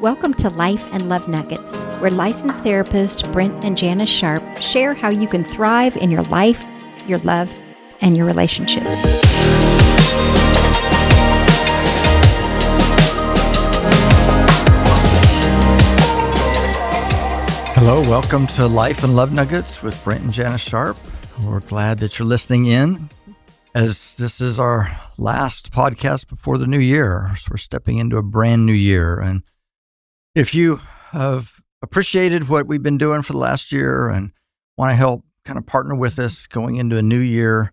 Welcome to Life and Love Nuggets, where licensed therapist Brent and Janis Sharp share how you can thrive in your life, your love, and your relationships. Hello, welcome to Life and Love Nuggets with Brent and Janis Sharp. We're glad that you're listening in, as this is our last podcast before the new year. So we're stepping into a brand new year. And if you have appreciated what we've been doing for the last year and want to help kind of partner with us going into a new year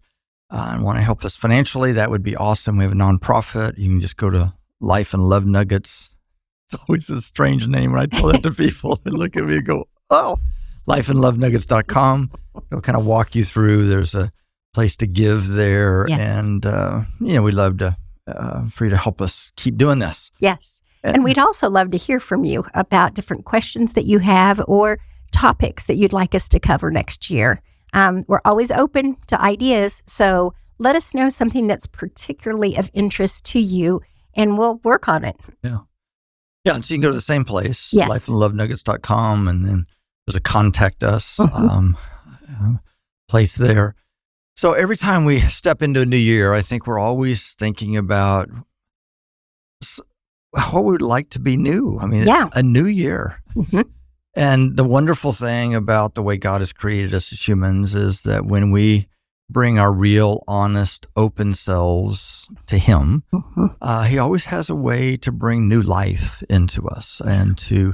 and want to help us financially, that would be awesome. We have a nonprofit. You can just go to Life and Love Nuggets. It's always a strange name when I tell that to people. They look at me and go, oh, lifeandlovenuggets.com. It'll kind of walk you through. There's a place to give there. Yes. And, we'd love to for you to help us keep doing this. Yes. And we'd also love to hear from you about different questions that you have or topics that you'd like us to cover next year. We're always open to ideas. So let us know something that's particularly of interest to you, and we'll work on it. Yeah. Yeah, and so you can go to the same place, Yes. lifeandlovenuggets.com, and then there's a contact us place there. So every time we step into a new year, I think we're always thinking about what we would like to be new. I mean, it's a new year. Mm-hmm. And the wonderful thing about the way God has created us as humans is that when we bring our real, honest, open selves to Him, He always has a way to bring new life into us and to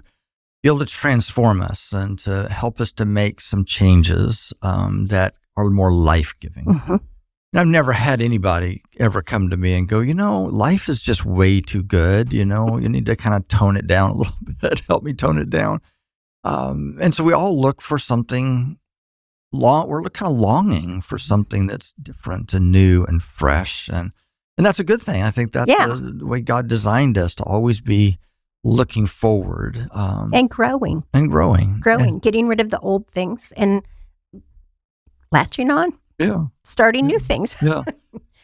be able to transform us and to help us to make some changes that are more life-giving. Mm-hmm. And I've never had anybody ever come to me and go, life is just way too good. You need to kind of tone it down a little bit, help me tone it down. And so we all look for something. We're kind of longing for something that's different and new and fresh. And that's a good thing. I think that's the way God designed us, to always be looking forward. And growing. Getting rid of the old things and latching on. Yeah. Starting new things. Yeah.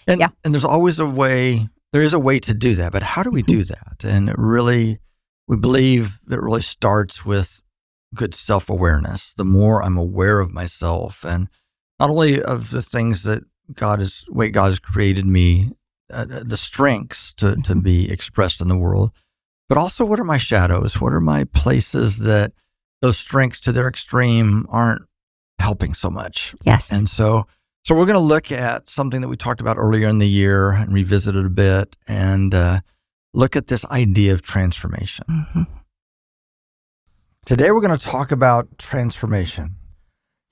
And there's always there is a way to do that. But how do we do that? And we believe that it really starts with good self-awareness. The more I'm aware of myself, and not only of the things that way God has created me, the strengths to be expressed in the world, but also what are my shadows? What are my places that those strengths to their extreme aren't helping so much? Yes. And so we're going to look at something that we talked about earlier in the year and revisit it a bit and look at this idea of transformation. Mm-hmm. Today, we're going to talk about transformation.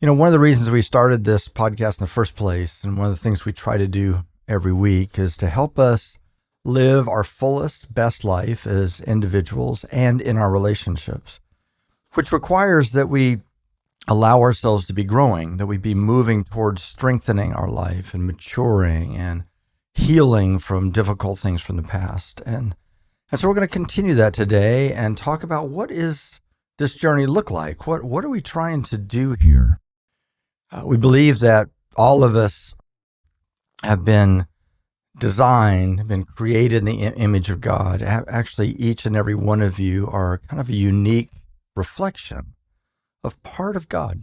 One of the reasons we started this podcast in the first place, and one of the things we try to do every week, is to help us live our fullest, best life as individuals and in our relationships, which requires that we allow ourselves to be growing, that we be moving towards strengthening our life and maturing and healing from difficult things from the past. And so we're going to continue that today and talk about what is this journey look like? What are we trying to do here? We believe that all of us have been created in the image of God. Actually, each and every one of you are kind of a unique reflection of part of God.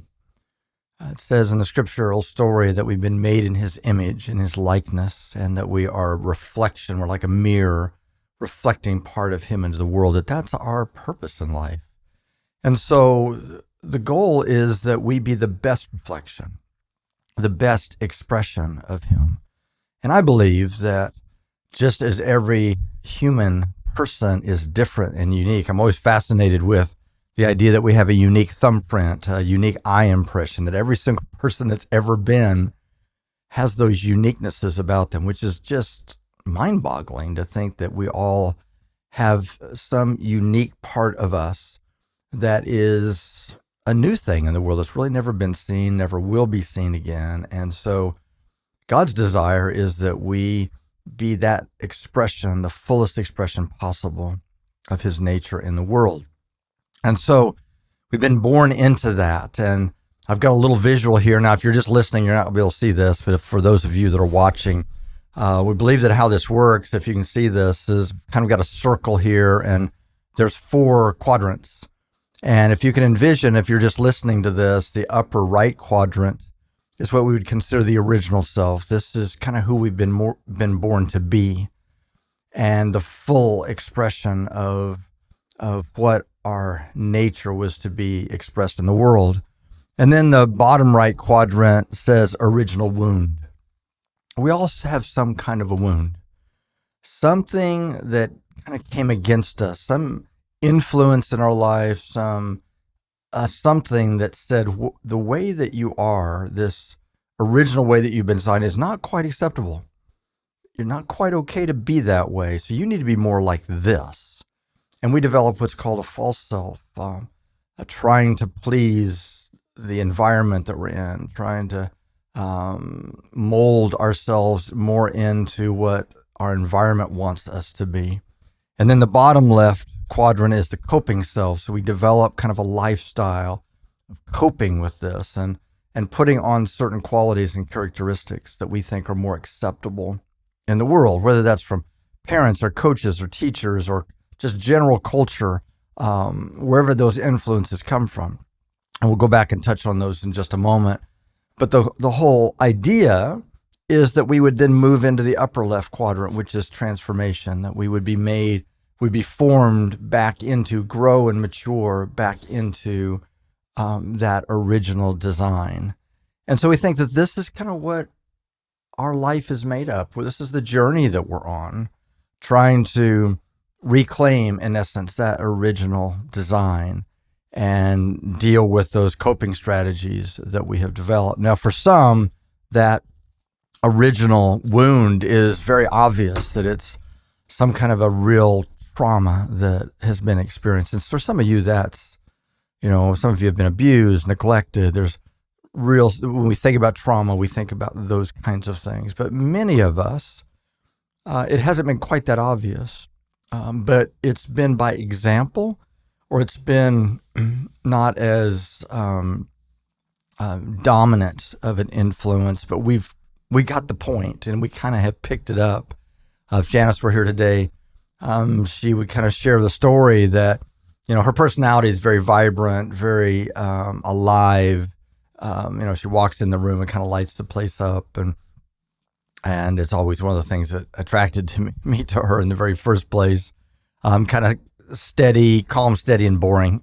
It says in the scriptural story that we've been made in His image, in His likeness, and that we are a reflection. We're like a mirror reflecting part of Him into the world, that's our purpose in life. And so the goal is that we be the best reflection, the best expression of Him. And I believe that just as every human person is different and unique, I'm always fascinated with the idea that we have a unique thumbprint, a unique eye impression, that every single person that's ever been has those uniquenesses about them, which is just mind-boggling to think that we all have some unique part of us that is a new thing in the world that's really never been seen, never will be seen again. And so God's desire is that we be that expression, the fullest expression possible of His nature in the world. And so we've been born into that. And I've got a little visual here. Now, if you're just listening, you're not going to be able to see this, but for those of you that are watching, we believe that how this works, if you can see this, is kind of got a circle here, and there's 4 quadrants. And if you can envision, if you're just listening to this, the upper right quadrant is what we would consider the original self. This is kind of who we've been born to be, and the full expression of what our nature was to be expressed in the world. And then the bottom right quadrant says original wound. We all have some kind of a wound, something that kind of came against us, some influence in our life, something that said the way that you are, this original way that you've been designed, is not quite acceptable. You're not quite okay to be that way. So you need to be more like this. And we develop what's called a false self, trying to please the environment that we're in, trying to mold ourselves more into what our environment wants us to be. And then the bottom left quadrant is the coping self. So we develop kind of a lifestyle of coping with this and putting on certain qualities and characteristics that we think are more acceptable in the world, whether that's from parents or coaches or teachers or just general culture, wherever those influences come from. And we'll go back and touch on those in just a moment. But the whole idea is that we would then move into the upper left quadrant, which is transformation, that we would be formed back into, grow and mature back into that original design. And so we think that this is kind of what our life is made up. Well, this is the journey that we're on, trying to reclaim, in essence, that original design and deal with those coping strategies that we have developed. Now, for some, that original wound is very obvious, that it's some kind of a real trauma that has been experienced. And for some of you, that's, some of you have been abused, neglected. There's when we think about trauma, we think about those kinds of things. But many of us, it hasn't been quite that obvious, but it's been by example, or it's been not as dominant of an influence, but we got the point, and we kind of have picked it up. If Janis were here today, she would kind of share the story that, her personality is very vibrant, very alive. She walks in the room and kind of lights the place up, and it's always one of the things that attracted me to her in the very first place. Kind of steady, calm, steady, and boring,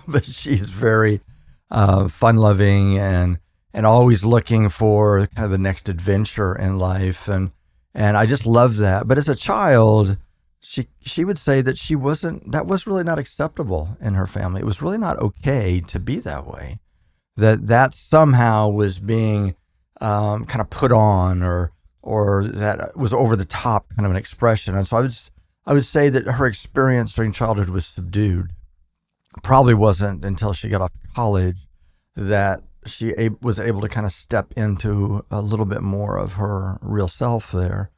but she's very fun-loving and always looking for kind of the next adventure in life, and I just love that. But as a child, she would say that that was really not acceptable in her family. It was really not okay to be that way. That somehow was being kind of put on, or that was over the top kind of an expression. And so I would say that her experience during childhood was subdued. Probably wasn't until she got off to college that she was able to kind of step into a little bit more of her real self there.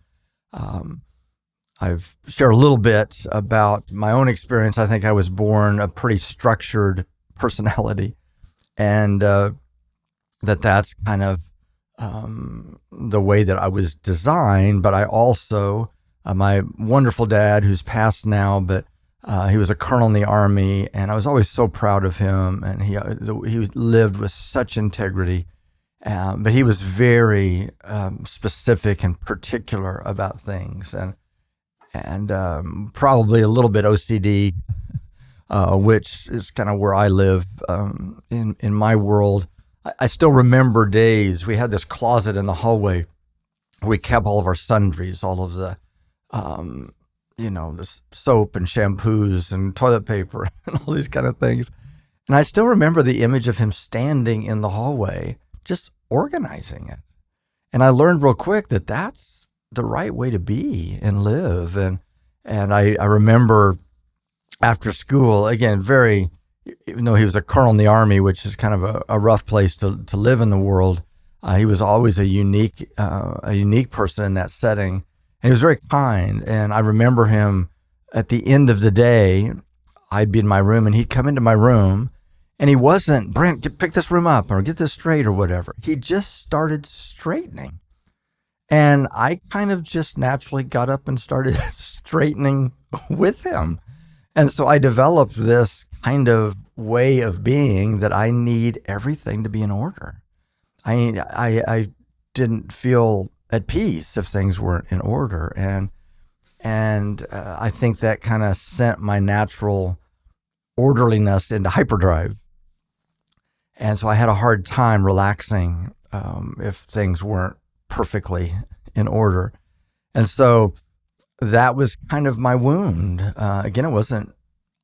I've shared a little bit about my own experience. I think I was born a pretty structured personality, and that's kind of the way that I was designed. But I also, my wonderful dad, who's passed now, but he was a colonel in the Army, and I was always so proud of him. And he lived with such integrity, but he was very specific and particular about things, and probably a little bit OCD, which is kind of where I live in my world. I still remember days. We had this closet in the hallway where we kept all of our sundries, all of the the soap and shampoos and toilet paper and all these kind of things. And I still remember the image of him standing in the hallway, just organizing it. And I learned real quick that that's the right way to be and live. And I remember after school, again, even though he was a colonel in the Army, which is kind of a rough place to live in the world, he was always a unique person in that setting. And he was very kind. And I remember him at the end of the day, I'd be in my room and he'd come into my room, and he wasn't, Brent, pick this room up or get this straight or whatever. He just started straightening. And I kind of just naturally got up and started straightening with him. And so I developed this kind of way of being that I need everything to be in order. I didn't feel at peace if things weren't in order. And I think that kind of sent my natural orderliness into hyperdrive. And so I had a hard time relaxing if things weren't perfectly in order. And so that was kind of my wound. Again, it wasn't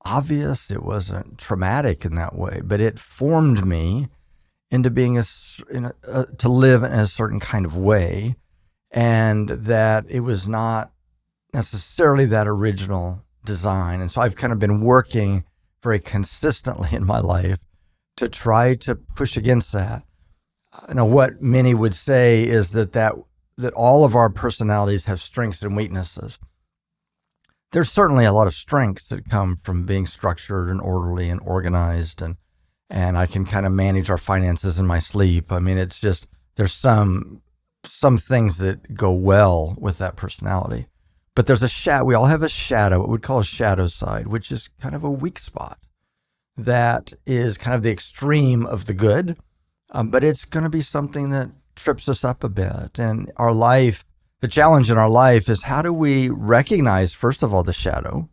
obvious. It wasn't traumatic in that way, but it formed me into being to live in a certain kind of way, and that it was not necessarily that original design. And so I've kind of been working very consistently in my life to try to push against that. What many would say is that all of our personalities have strengths and weaknesses. There's certainly a lot of strengths that come from being structured and orderly and organized, and I can kind of manage our finances in my sleep. I mean, it's just, there's some things that go well with that personality. But there's a shadow. We all have a shadow, what we'd call a shadow side, which is kind of a weak spot. That is kind of the extreme of the good, but it's going to be something that trips us up a bit. And our life, the challenge in our life is, how do we recognize, first of all, the shadow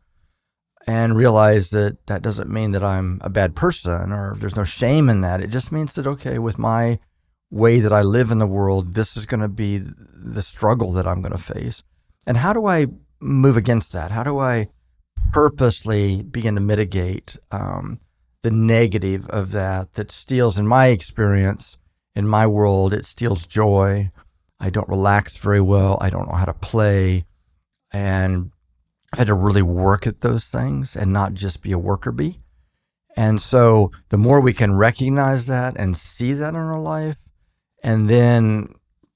and realize that that doesn't mean that I'm a bad person or there's no shame in that. It just means that, okay, with my way that I live in the world, this is going to be the struggle that I'm going to face. And how do I move against that? How do I purposely begin to mitigate the negative of that steals, in my experience, in my world, it steals joy. I don't relax very well. I don't know how to play. And I've had to really work at those things and not just be a worker bee. And so the more we can recognize that and see that in our life, and then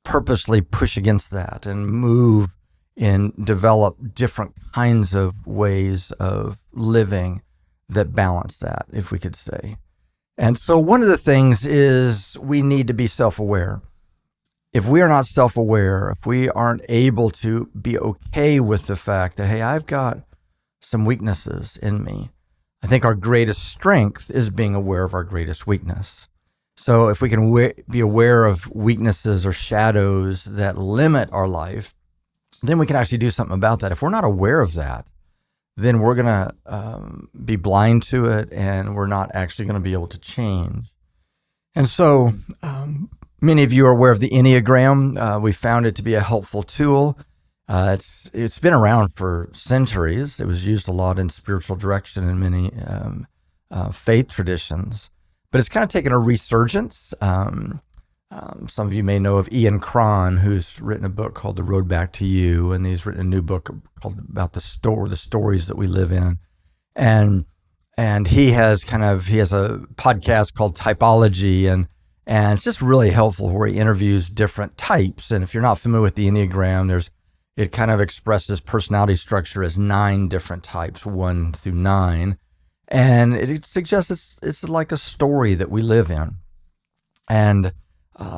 purposely push against that and move and develop different kinds of ways of living that balance that, if we could say. And so one of the things is we need to be self-aware. If we are not self-aware, if we aren't able to be okay with the fact that, hey, I've got some weaknesses in me, I think our greatest strength is being aware of our greatest weakness. So if we can be aware of weaknesses or shadows that limit our life, then we can actually do something about that. If we're not aware of that, then we're going to be blind to it, and we're not actually going to be able to change. And so many of you are aware of the Enneagram. We found it to be a helpful tool. It's been around for centuries. It was used a lot in spiritual direction in many faith traditions. But it's kind of taken a resurgence. Some of you may know of Ian Cron, who's written a book called The Road Back to You, and he's written a new book called about the stories that we live in. And he has a podcast called Typology, and it's just really helpful where he interviews different types. And if you're not familiar with the Enneagram, it kind of expresses personality structure as 9 different types, 1 through 9. And it suggests it's like a story that we live in. And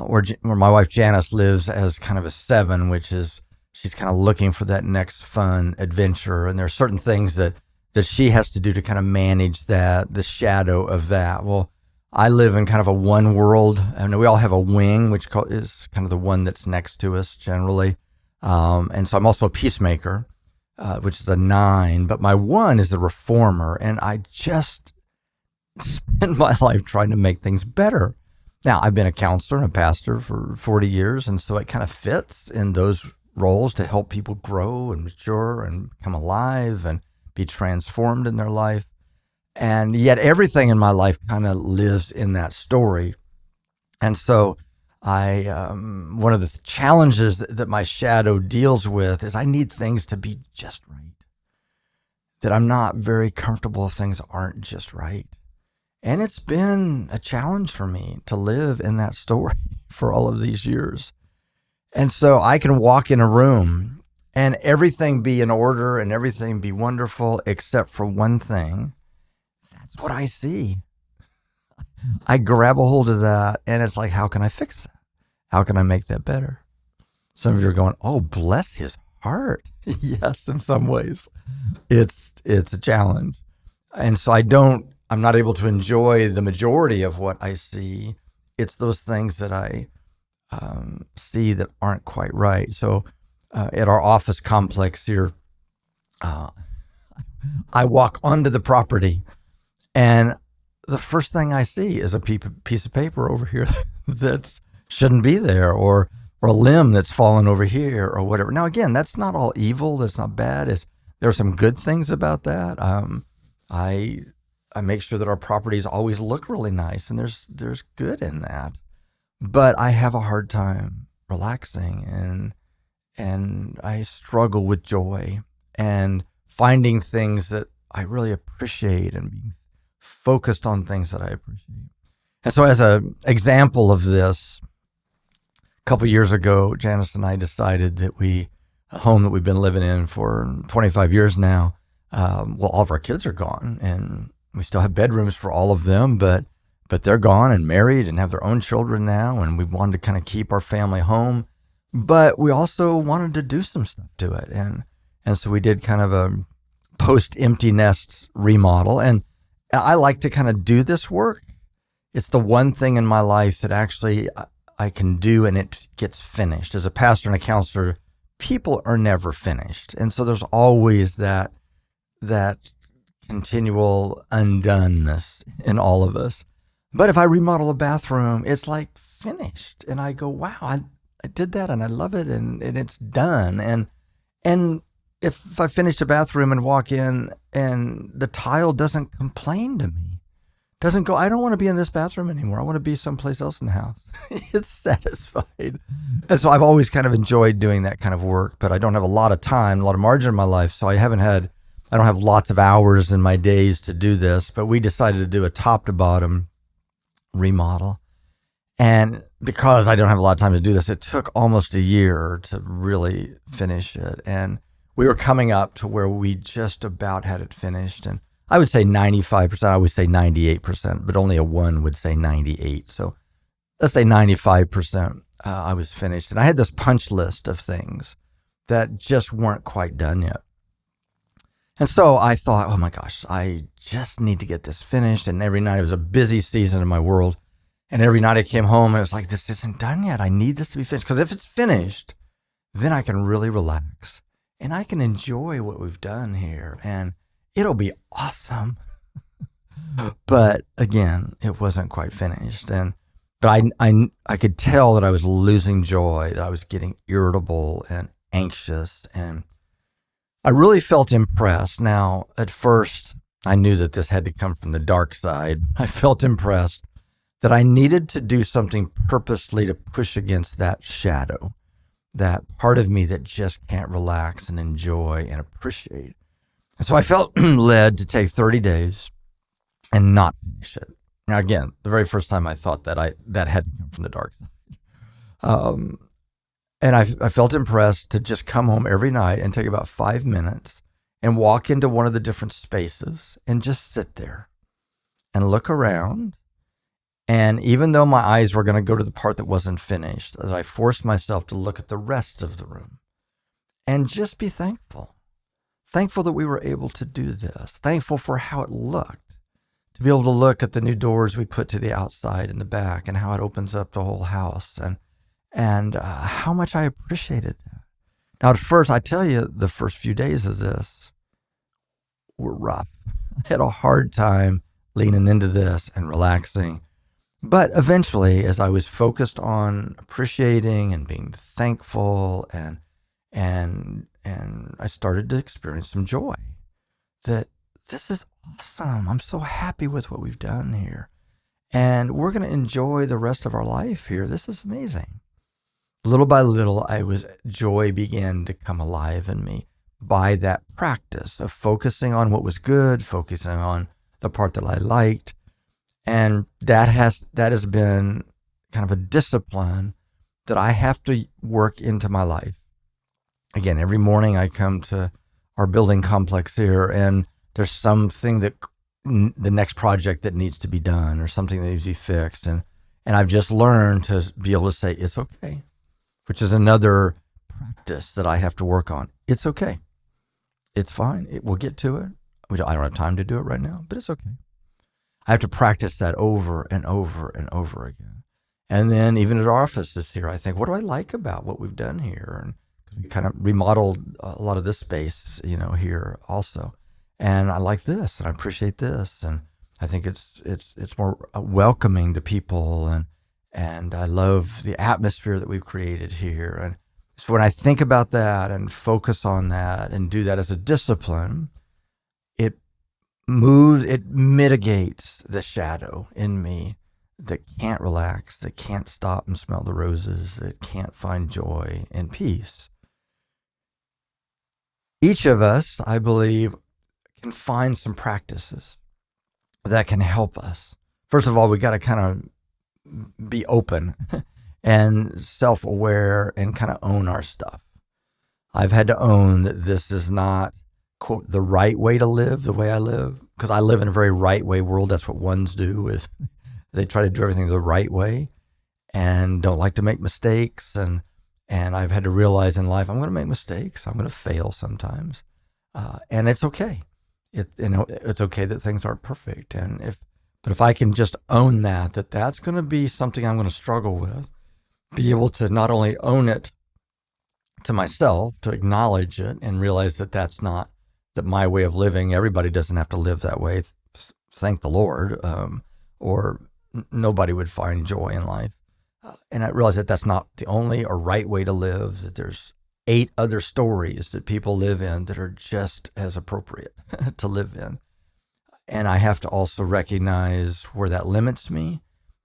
where my wife Janis lives as kind of a 7, which is she's kind of looking for that next fun adventure. And there are certain things that she has to do to kind of manage the shadow of that. Well, I live in kind of a one world, and we all have a wing, which is kind of the one that's next to us generally. And so I'm also a peacemaker, which is a 9, but my 1 is the reformer, and I just spend my life trying to make things better. Now, I've been a counselor and a pastor for 40 years, and so it kind of fits in those roles to help people grow and mature and come alive and be transformed in their life. And yet everything in my life kind of lives in that story. And so one of the challenges that my shadow deals with is I need things to be just right. That I'm not very comfortable if things aren't just right. And it's been a challenge for me to live in that story for all of these years. And so I can walk in a room and everything be in order and everything be wonderful except for one thing. That's what I see. I grab a hold of that and it's like, how can I fix that? How can I make that better? Some of you are going, oh, bless his heart. Yes, in some ways, it's a challenge. And so I'm not able to enjoy the majority of what I see. It's those things that I see that aren't quite right. So at our office complex here, I walk onto the property, and the first thing I see is a piece of paper over here that shouldn't be there, or a limb that's fallen over here, or whatever. Now, again, that's not all evil. That's not bad. There are some good things about that. I make sure that our properties always look really nice, and there's good in that. But I have a hard time relaxing, and I struggle with joy and finding things that I really appreciate and being focused on things that I appreciate. And so as an example of this, a couple of years ago, Janice and I decided that a home that we've been living in for 25 years now, all of our kids are gone, and we still have bedrooms for all of them, but they're gone and married and have their own children now, and we wanted to kind of keep our family home, but we also wanted to do some stuff to it. And so we did kind of a post-empty nest remodel, and I like to kind of do this work. It's the one thing in my life that actually I can do and it gets finished. As a pastor and a counselor, people are never finished. And so there's always that continual undoneness in all of us. But if I remodel a bathroom, it's like finished. And I go, wow, I did that and I love it and it's done. And if I finish the bathroom and walk in and the tile doesn't complain to me, doesn't go, I don't want to be in this bathroom anymore. I want to be someplace else in the house. It's satisfied. And so I've always kind of enjoyed doing that kind of work, but I don't have a lot of time, a lot of margin in my life. So I don't have lots of hours in my days to do this, but we decided to do a top to bottom remodel. And because I don't have a lot of time to do this, it took almost a year to really finish it. And we were coming up to where we just about had it finished. And I would say 95%, I always say 98%, but only a 1 would say 98. So let's say 95% I was finished. And I had this punch list of things that just weren't quite done yet. And so I thought, oh my gosh, I just need to get this finished. And every night, it was a busy season in my world. And every night I came home and it was like, this isn't done yet. I need this to be finished. Because if it's finished, then I can really relax and I can enjoy what we've done here. And it'll be awesome. But again, it wasn't quite finished. But I could tell that I was losing joy, that I was getting irritable and anxious. And I really felt impressed. Now, at first, I knew that this had to come from the dark side. I felt impressed that I needed to do something purposely to push against that shadow, that part of me that just can't relax and enjoy and appreciate. And so I felt led to take 30 days and not finish it. Now, again, the very first time I thought that had to come from the dark side. And I felt impressed to just come home every night and take about 5 minutes and walk into one of the different spaces and just sit there and look around. And even though my eyes were going to go to the part that wasn't finished, that I forced myself to look at the rest of the room and just be thankful. Thankful that we were able to do this. Thankful for how it looked. To be able to look at the new doors we put to the outside and the back and how it opens up the whole house and how much I appreciated that. Now, at first, I tell you, the first few days of this were rough. I had a hard time leaning into this and relaxing. But eventually, as I was focused on appreciating and being thankful and I started to experience some joy that this is awesome. I'm so happy with what we've done here. And we're going to enjoy the rest of our life here. This is amazing. Little by little, joy began to come alive in me by that practice of focusing on what was good, focusing on the part that I liked. And that has been kind of a discipline that I have to work into my life. Again, every morning I come to our building complex here and there's something the next project that needs to be done or something that needs to be fixed. And I've just learned to be able to say, it's okay, which is another practice that I have to work on. It's okay. It's fine. We'll get to it. I don't have time to do it right now, but it's okay. I have to practice that over and over and over again. And then even at our offices here, I think, what do I like about what we've done here? And we kind of remodeled a lot of this space, here also. And I like this, and I appreciate this, and I think it's more welcoming to people, and I love the atmosphere that we've created here. And so when I think about that and focus on that and do that as a discipline, it mitigates the shadow in me that can't relax, that can't stop and smell the roses, that can't find joy and peace. Each of us, I believe, can find some practices that can help us. First of all, we got to kind of be open and self-aware and kind of own our stuff. I've had to own that this is not, quote, the right way to live the way I live, because I live in a very right way world. That's what ones do, is they try to do everything the right way and don't like to make mistakes. And I've had to realize in life, I'm going to make mistakes. I'm going to fail sometimes. And it's okay. It's okay that things aren't perfect. But if I can just own that's going to be something I'm going to struggle with, be able to not only own it to myself, to acknowledge it and realize that that's not that my way of living. Everybody doesn't have to live that way. Thank the Lord. Or nobody would find joy in life. And I realize that that's not the only or right way to live, that there's 8 other stories that people live in that are just as appropriate to live in. And I have to also recognize where that limits me,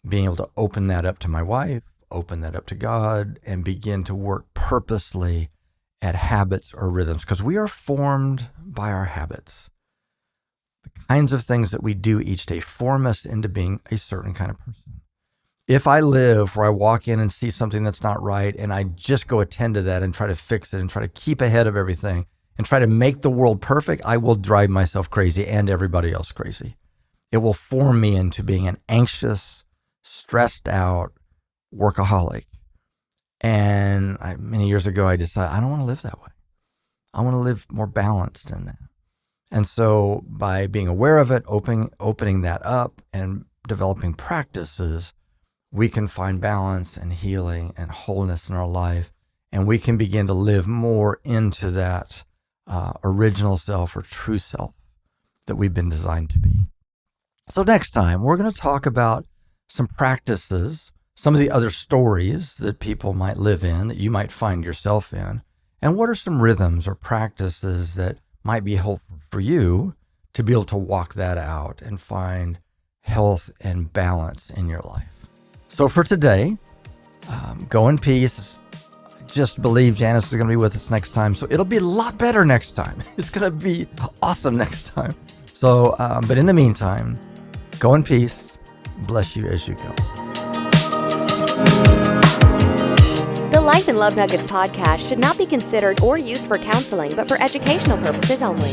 being able to open that up to my wife, open that up to God, and begin to work purposely at habits or rhythms, because we are formed by our habits. The kinds of things that we do each day form us into being a certain kind of person. If I live where I walk in and see something that's not right and I just go attend to that and try to fix it and try to keep ahead of everything and try to make the world perfect, I will drive myself crazy and everybody else crazy. It will form me into being an anxious, stressed out workaholic. And many years ago, I decided I don't want to live that way. I want to live more balanced than that. And so by being aware of it, opening that up and developing practices, we can find balance and healing and wholeness in our life. And we can begin to live more into that original self or true self that we've been designed to be. So next time, we're going to talk about some practices, some of the other stories that people might live in, that you might find yourself in, and what are some rhythms or practices that might be helpful for you to be able to walk that out and find health and balance in your life. So for today, go in peace. Just believe Janis is going to be with us next time. So it'll be a lot better next time. It's going to be awesome next time. So, but in the meantime, go in peace. Bless you as you go. The Life and Love Nuggets podcast should not be considered or used for counseling, but for educational purposes only.